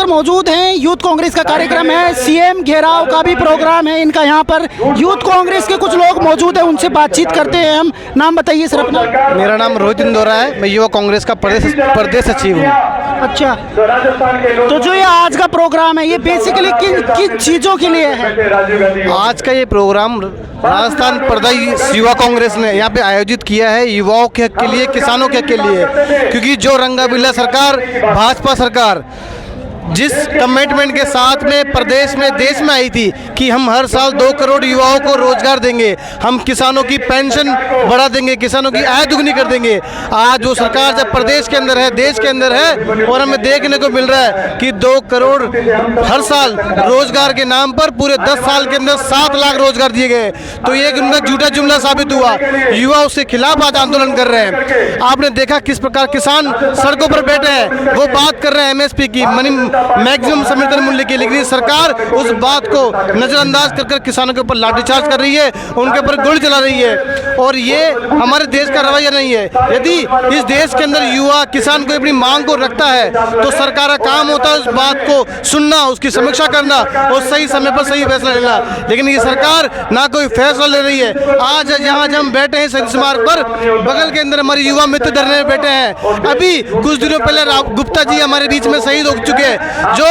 साहब मौजूद हैं। यूथ कांग्रेस का कार्यक्रम है, सीएम घेराव का भी प्रोग्राम है इनका। यहाँ पर यूथ कांग्रेस के कुछ लोग मौजूद हैं, उनसे बातचीत करते हैं हम। नाम बताइए सर अपना। मेरा नाम रोहित इंदौरा है, मैं युवा कांग्रेस का प्रदेश सचिव हूँ। अच्छा, तो जो ये आज का प्रोग्राम है ये बेसिकली किन किन चीज़ों के लिए है? आज का ये प्रोग्राम राजस्थान प्रदेश युवा कांग्रेस ने यहाँ पे आयोजित किया है युवाओं के हक के लिए, किसानों के हक के लिए। क्योंकि जो रंगा बिल्ला सरकार, भाजपा सरकार जिस कमिटमेंट के साथ में प्रदेश में, देश में आई थी कि हम हर साल 2 करोड़ युवाओं को रोजगार देंगे, हम किसानों की पेंशन बढ़ा देंगे, किसानों की आय दुगनी कर देंगे। आज वो सरकार जब प्रदेश के अंदर है, देश के अंदर है, और हमें देखने को मिल रहा है कि 2 करोड़ हर साल रोजगार के नाम पर पूरे 10 साल के अंदर 7 लाख रोजगार दिए गए। तो ये उनका झूठा जुमला साबित हुआ। युवा उसके खिलाफ आज आंदोलन कर रहे हैं। आपने देखा किस प्रकार किसान सड़कों पर बैठे हैं, वो बात कर रहे हैं एमएसपी की, मैक्सिमम समर्थन मूल्य की, लेकिन सरकार उस बात को नजरअंदाज कर किसानों के ऊपर लाठीचार्ज कर रही है, उनके ऊपर गोली चला रही है। और ये हमारे देश का रवैया नहीं है। यदि इस देश के अंदर युवा किसान को अपनी मांग को रखता है तो सरकार का काम होता है उस बात को सुनना, उसकी समीक्षा करना और सही समय पर सही फैसला लेना। लेकिन ये सरकार ना कोई फैसला ले रही है। आज यहाँ हम बैठे हैं शहीद स्मारक पर, बगल के अंदर हमारे युवा मित्र धरने में बैठे हैं। अभी कुछ दिनों पहले गुप्ता जी हमारे बीच में शहीद हो चुके हैं, जो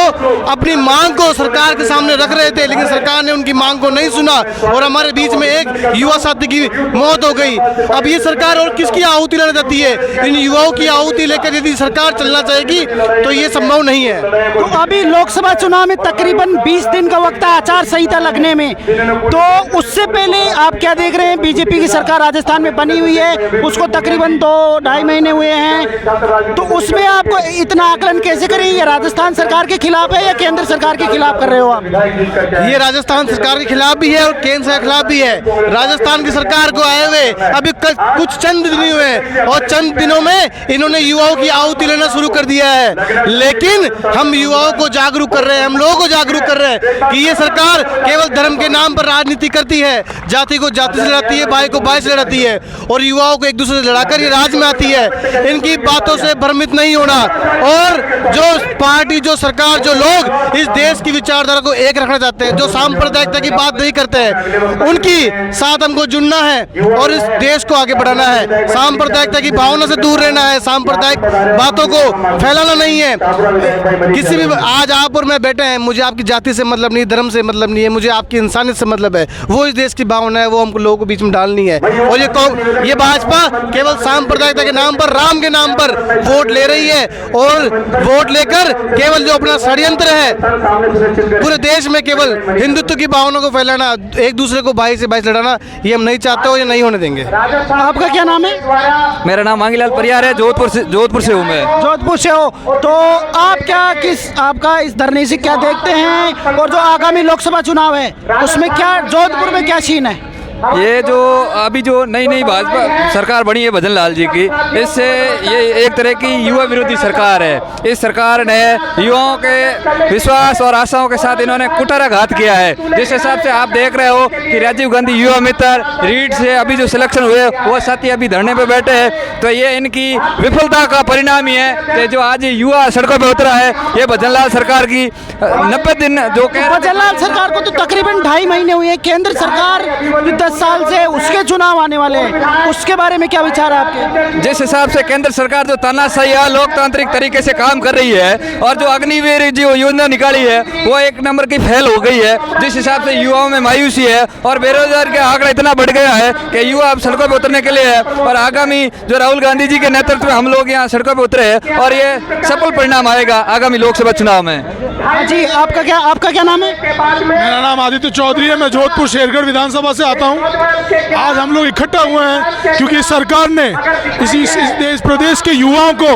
अपनी मांग को सरकार के सामने रख रहे थे, लेकिन सरकार ने उनकी मांग को नहीं सुना और हमारे बीच में एक युवा साथी की मौत हो गई। अब ये सरकार और किसकी आहुति लेना चाहती है? इन युवाओं की आहुति लेकर यदि सरकार चलना चाहेगी तो ये संभव नहीं है। तो अभी लोकसभा चुनाव में तकरीबन 20 दिन का वक्त है आचार संहिता लगने में, तो उससे पहले आप क्या देख रहे हैं? बीजेपी की सरकार राजस्थान में बनी हुई है, उसको तकरीबन 2-2.5 महीने हुए हैं, तो उसमें आपको इतना आकलन कैसे करें? ये राजस्थान सरकार के खिलाफ है या केंद्र सरकार के खिलाफ कर रहे हो आप? ये राजस्थान सरकार के खिलाफ भी है और केंद्र के खिलाफ भी है। राजस्थान की सरकार को आए हुए अभी कुछ चंद दिन ही हुए और चंद दिनों में इन्होंने युवाओं की आहुति लेना शुरू कर दिया है। लेकिन हम युवाओं को जागरूक कर रहे हैं, हम लोगों को जागरूक कर रहे हैं कि ये सरकार केवल धर्म के नाम पर राजनीति करती है, जाति को जाति से लड़ाती है, भाई को भाई से लड़ाती है और युवाओं को एक दूसरे से लड़ाकर ये राज में आती है। इनकी बातों से भ्रमित नहीं होना। और जो पार्टी, जो सरकार, जो लोग इस देश की विचारधारा को एक रखना चाहते हैं, जो सांप्रदायिकता की बात नहीं करते हैं, उनकी साथ हमको जुड़ना है और इस देश को आगे बढ़ाना है। सांप्रदायिकता की भावना से दूर रहना है, सांप्रदायिक बातों को फैलाना नहीं है। किसी भी, आज आप और मैं बैठे हैं, मुझे आपकी जाति से मतलब नहीं, धर्म से मतलब नहीं है, मुझे आपकी इंसानियत से मतलब है। वो इस देश की भावना है, वो हमको लोगों के बीच में डालनी है। और ये भाजपा केवल सांप्रदायिकता के नाम पर, राम के नाम पर वोट ले रही है और वोट लेकर केवल जो अपना षड्यंत्र है पूरे देश में केवल हिंदुत्व की भावना को फैलाना, एक दूसरे को भाई से भाई से लड़ाना, ये हम नहीं चाहते हो, ये नहीं होने देंगे। आपका क्या नाम है? मेरा नाम मांगीलाल परियार है, जोधपुर से हूँ मैं। जोधपुर से हो, तो आप आपका इस धरने से क्या देखते हैं? और जो आगामी लोकसभा चुनाव है उसमें क्या जोधपुर में क्या सीन है? ये जो अभी जो नई भाजपा सरकार बनी है भजन लाल जी की, इससे ये एक तरह की युवा विरोधी सरकार है। इस सरकार ने युवाओं के विश्वास और आशाओं के साथ इन्होंने कुठाराघात किया है। जिस हिसाब से आप देख रहे हो कि राजीव गांधी युवा मित्र रीड से अभी जो सिलेक्शन हुए वो साथी अभी धरने पे बैठे हैं, तो ये इनकी विफलता का परिणाम ही है कि जो आज युवा सड़कों पे उतरा है। ये भजन लाल सरकार की 90 दिन जो भजन लाल सरकार को तो तकरीबन 2.5 महीने हुए हैं। केंद्र सरकार 10 साल से उसके चुनाव आने वाले हैं, उसके बारे में क्या विचार है आपके? जिस हिसाब से केंद्र सरकार जो तानाशाही या लोकतांत्रिक तरीके से काम कर रही है और जो अग्निवीर जो योजना निकाली है वो एक नंबर की फेल हो गई है। जिस हिसाब से युवाओं में मायूसी है और बेरोजगार का आंकड़ा इतना बढ़ गया है कि युवा अब सड़कों पर उतरने के लिए है। और आगामी जो राहुल गांधी जी के नेतृत्व में हम लोग यहाँ सड़कों पर उतरे हैं और ये सफल परिणाम आएगा आगामी लोकसभा चुनाव में। जी, आपका क्या नाम है? मेरा नाम आदित्य चौधरी है, मैं जोधपुर शेरगढ़ विधानसभा से आता हूँ। आज हम लोग इकट्ठा हुए हैं क्योंकि सरकार ने इस प्रदेश के युवाओं को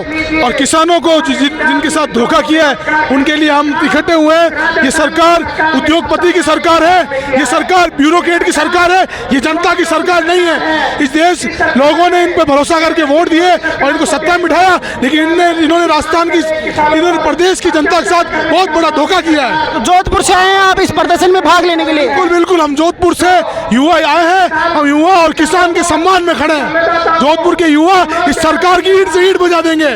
और किसानों को जिनके साथ धोखा किया है उनके लिए हम इकट्ठे हुए हैं। ये सरकार उद्योगपति की सरकार है, ये सरकार ब्यूरोक्रेट की सरकार है, ये जनता की सरकार नहीं है। इस देश लोगों ने इन पर भरोसा करके वोट दिए और इनको सत्ता में बिठाया, लेकिन इन्होंने राजस्थान की, इन्होंने प्रदेश की जनता के साथ बहुत बड़ा धोखा किया है। तो जोधपुर से आए हैं आप इस प्रदर्शन में भाग लेने के लिए? बिल्कुल, हम जोधपुर से युवा आए हैं, हम युवा और किसान के सम्मान में खड़े हैं। जोधपुर के युवा इस सरकार की ईंट से ईंट बजा देंगे।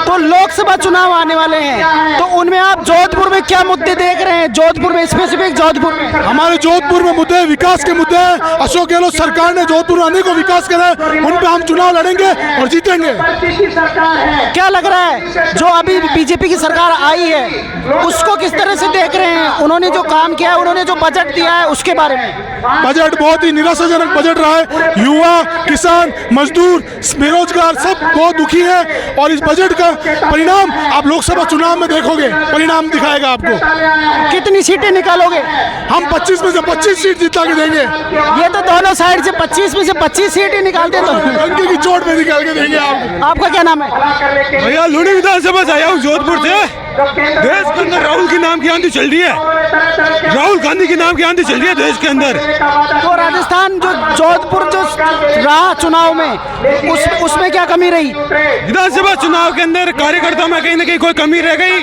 तो लोकसभा चुनाव आने वाले हैं, तो उनमें आप जोधपुर में क्या मुद्दे देख रहे हैं? जोधपुर में, स्पेसिफिक जोधपुर में हमारे जोधपुर में मुद्दे, विकास के मुद्दे हैं। अशोक गहलोत सरकार ने जोधपुर में अनेकों विकास करे, उन पे हम चुनाव लड़ेंगे और जीतेंगे। क्या लग रहा है जो अभी बीजेपी की सरकार आई है उसको किस तरह से देख रहे हैं? उन्होंने जो काम किया है, उन्होंने जो बजट दिया है, उसके बारे में। बजट बहुत ही निराशाजनक बजट रहा है। युवा, किसान, मजदूर, बेरोजगार सब बहुत दुखी है और इस बजट का परिणाम आप लोकसभा चुनाव में देखोगे, परिणाम दिखाएगा आपको। कितनी सीटें निकालोगे? हम 25 में से 25 सीट जिता के देंगे। ये तो दोनों साइड से 25 में से 25 सीटें निकालते तो। डंके की चोट पे निकाल के देंगे आपको। आपका क्या नाम है? भैया लूणी विधानसभा से आया हूँ जोधपुर से। देश के अंदर राहुल के नाम की आंधी चल रही है, राहुल गांधी के नाम की आंधी चल रही है देश के अंदर। तो राजस्थान जो जोधपुर जो रहा चुनाव में उसमें क्या कमी रही? विधानसभा चुनाव के अंदर कार्यकर्ताओं में कहीं ना कहीं कोई कमी रह गई,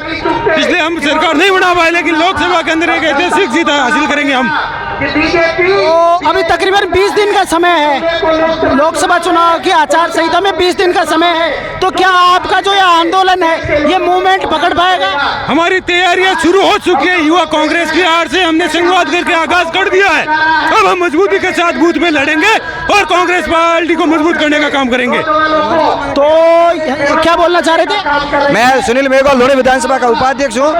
इसलिए हम सरकार नहीं बना पाए, लेकिन लोकसभा के अंदर एक ऐतिहासिक जीत हासिल करेंगे हम। तो अभी तकरीबन 20 दिन का समय है, लोकसभा चुनाव की आचार संहिता में 20 दिन का समय है, तो क्या आपका जो ये आंदोलन है, ये मूवमेंट पकड़ पाएगा? हमारी तैयारियां शुरू हो चुकी है। युवा कांग्रेस की आड़ से हमने संवाद करके आगाज कर दिया है। अब हम मजबूती के साथ बूथ में लड़ेंगे और कांग्रेस पार्टी को मजबूत करने का काम करेंगे। तो क्या बोलना चाह रहे थे? मैं सुनील मेघवाल लोणी विधानसभा का उपाध्यक्ष हूँ।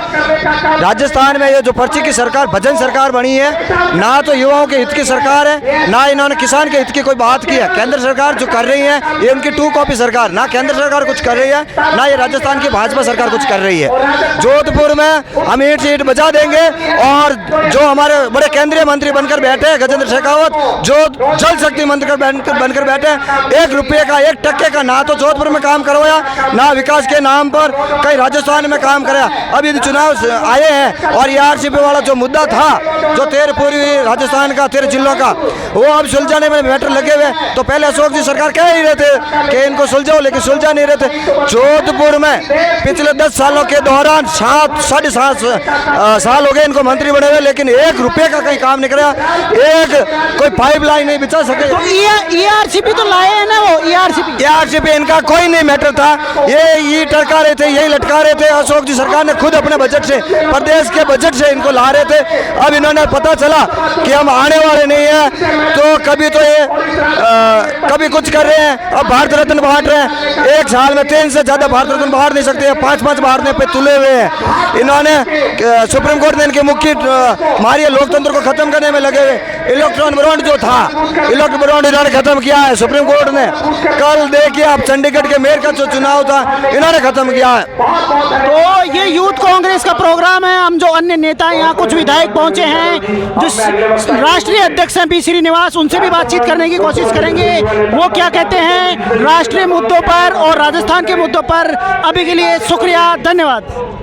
राजस्थान में ये जो पर्ची की सरकार, भजन सरकार बनी है, ना तो युवाओं के हित की सरकार है, ना इन्होंने किसान के हित की कोई बात की है। केंद्र सरकार जो कर रही है ये उनकी 2 कॉपी सरकार, ना केंद्र सरकार कुछ कर रही है, ना ये राजस्थान की भाजपा सरकार कुछ कर रही है। जोधपुर में हम ईंट से ईंट बजा देंगे और जो हमारे बड़े केंद्रीय मंत्री बनकर बैठे हैं गजेंद्र शेखावत, जो जल शक्ति मंत्री बनकर बैठे, 1 रुपये का 1 टक्के का ना तो जोधपुर में काम करवाया, ना विकास के नाम पर कहीं राजस्थान में काम कराया। अब यदि चुनाव आए हैं और ये आरसीपी वाला जो मुद्दा था, जो 13 पूर्वी राजस्थान का 13 जिलों का, वो अब सुलझाने में मैटर लगे हुए। तो पहले अशोक जी सरकार कह ही रहे थे कि इनको सुलझाओ, लेकिन सुलझा नहीं रहे थे। जोधपुर में पिछले 10 सालों के दौरान 7 साल हो गए इनको मंत्री बने हुए, लेकिन 1 रुपये का कहीं काम नहीं कराया, एक कोई पाइपलाइन नहीं बिछा सके। तो ईआरसीपी तो लाए हैं ना, वो ईआरसीपी इनका कोई नहीं मैटर था, ये टरका रहे थे, यही लटका रहे थे। अशोक जी सरकार ने खुद अपने बजट से, प्रदेश के बजट से इनको ला रहे थे। अब इन्होंने पता चला कि हम आने वाले नहीं हैं, तो कभी तो ये कभी कुछ कर रहे हैं, अब भारत रत्न बांट रहे हैं। 1 साल में 3 से ज्यादा भारत रत्न बांट नहीं सकते, 5-5 बांटने पे तुले हुए हैं। इन्होंने सुप्रीम कोर्ट ने इनके मुख्य हमारे लोकतंत्र को खत्म करने में लगे हुए। इलेक्ट्रॉन बॉन्ड जो था, इलेक्ट्रॉन बॉन्ड इन्होंने खत्म किया है सुप्रीम कोर्ट ने। कल देखिए आप चंडीगढ़ के मेयर का जो चुनाव था, इन्होंने खत्म किया है। तो ये यूथ कांग्रेस का प्रोग्राम है। हम जो अन्य नेता यहाँ कुछ विधायक पहुंचे हैं, जो राष्ट्रीय अध्यक्ष हैं पी श्रीनिवास, उनसे भी बातचीत करने की कोशिश करेंगे। वो क्या कहते हैं राष्ट्रीय मुद्दों पर और राजस्थान के मुद्दों पर। अभी के लिए शुक्रिया, धन्यवाद।